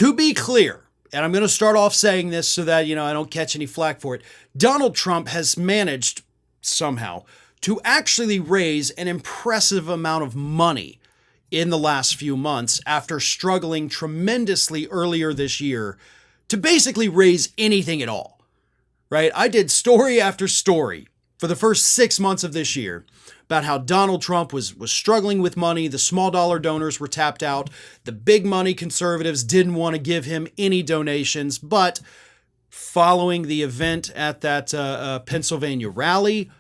To be clear, and I'm going to start off saying this so that, I don't catch any flack for it. Donald Trump has managed somehow to actually raise an impressive amount of money in the last few months after struggling tremendously earlier this year to basically raise anything at all, right? I did story after story for the first 6 months of this year about how Donald Trump was struggling with money. The small dollar donors were tapped out. The big money conservatives didn't want to give him any donations. But following the event at that Pennsylvania rally,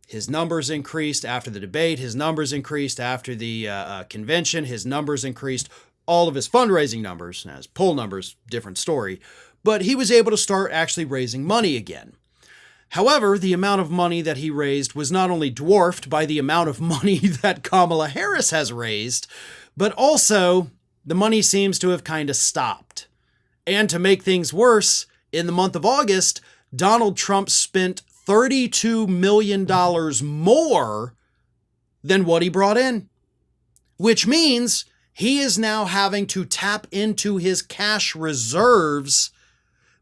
his numbers increased after the debate. His numbers increased after the convention. His numbers increased. All of his fundraising numbers, his poll numbers, different story. But he was able to start actually raising money again. However, the amount of money that he raised was not only dwarfed by the amount of money that Kamala Harris has raised, but also the money seems to have kind of stopped. And to make things worse, in the month of August, Donald Trump spent $32 million more than what he brought in, which means he is now having to tap into his cash reserves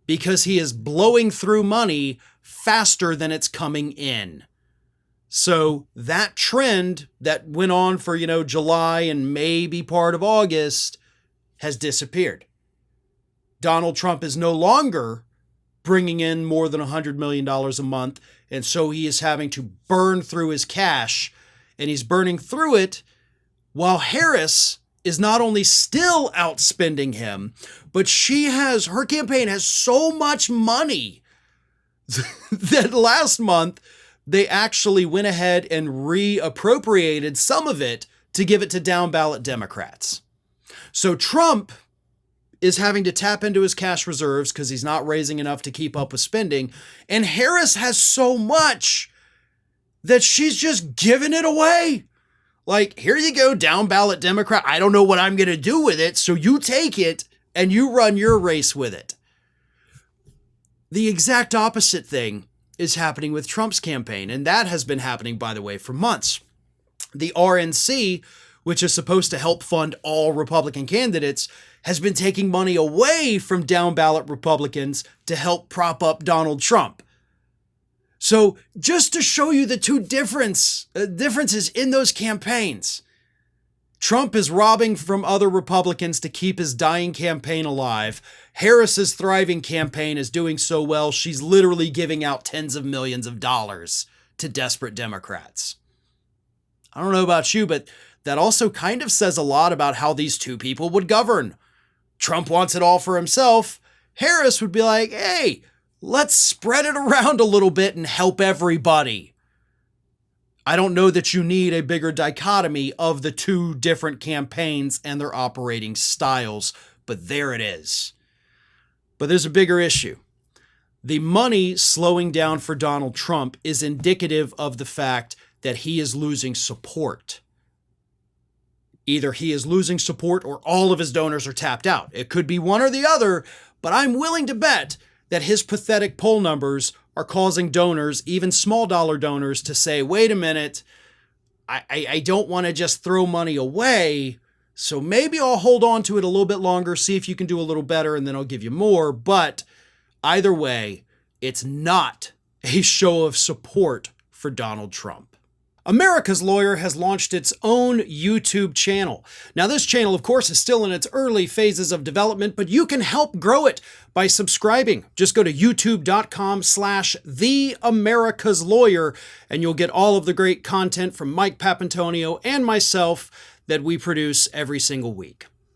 because he is blowing through money faster than it's coming in. So that trend that went on for, July and maybe part of August has disappeared. Donald Trump is no longer bringing in more than $100 million a month, and so he is having to burn through his cash, and he's burning through it while Harris is not only still outspending him, but her campaign has so much money that last month they actually went ahead and reappropriated some of it to give it to down ballot Democrats. So Trump is having to tap into his cash reserves because he's not raising enough to keep up with spending. And Harris has so much that she's just giving it away. Like, here you go, down ballot Democrat. I don't know what I'm going to do with it. So you take it and you run your race with it. The exact opposite thing is happening with Trump's campaign, and that has been happening, by the way, for months. The RNC, which is supposed to help fund all Republican candidates, has been taking money away from down-ballot Republicans to help prop up Donald Trump. So just to show you the two differences in those campaigns, Trump is robbing from other Republicans to keep his dying campaign alive. Harris's thriving campaign is doing so well, she's literally giving out tens of millions of dollars to desperate Democrats. I don't know about you, but that also kind of says a lot about how these two people would govern. Trump wants it all for himself. Harris would be like, hey, let's spread it around a little bit and help everybody. I don't know that you need a bigger dichotomy of the two different campaigns and their operating styles, but there it is. But there's a bigger issue. The money slowing down for Donald Trump is indicative of the fact that he is losing support. Either he is losing support or all of his donors are tapped out. It could be one or the other, but I'm willing to bet that his pathetic poll numbers are causing donors, even small dollar donors, to say, wait a minute, I don't want to just throw money away, so maybe I'll hold on to it a little bit longer, see if you can do a little better, and then I'll give you more. But either way, it's not a show of support for Donald Trump. America's Lawyer has launched its own YouTube channel. Now, this channel, of course, is still in its early phases of development, but you can help grow it by subscribing. Just go to youtube.com/TheAmericasLawyer, and you'll get all of the great content from Mike Papantonio and myself that we produce every single week.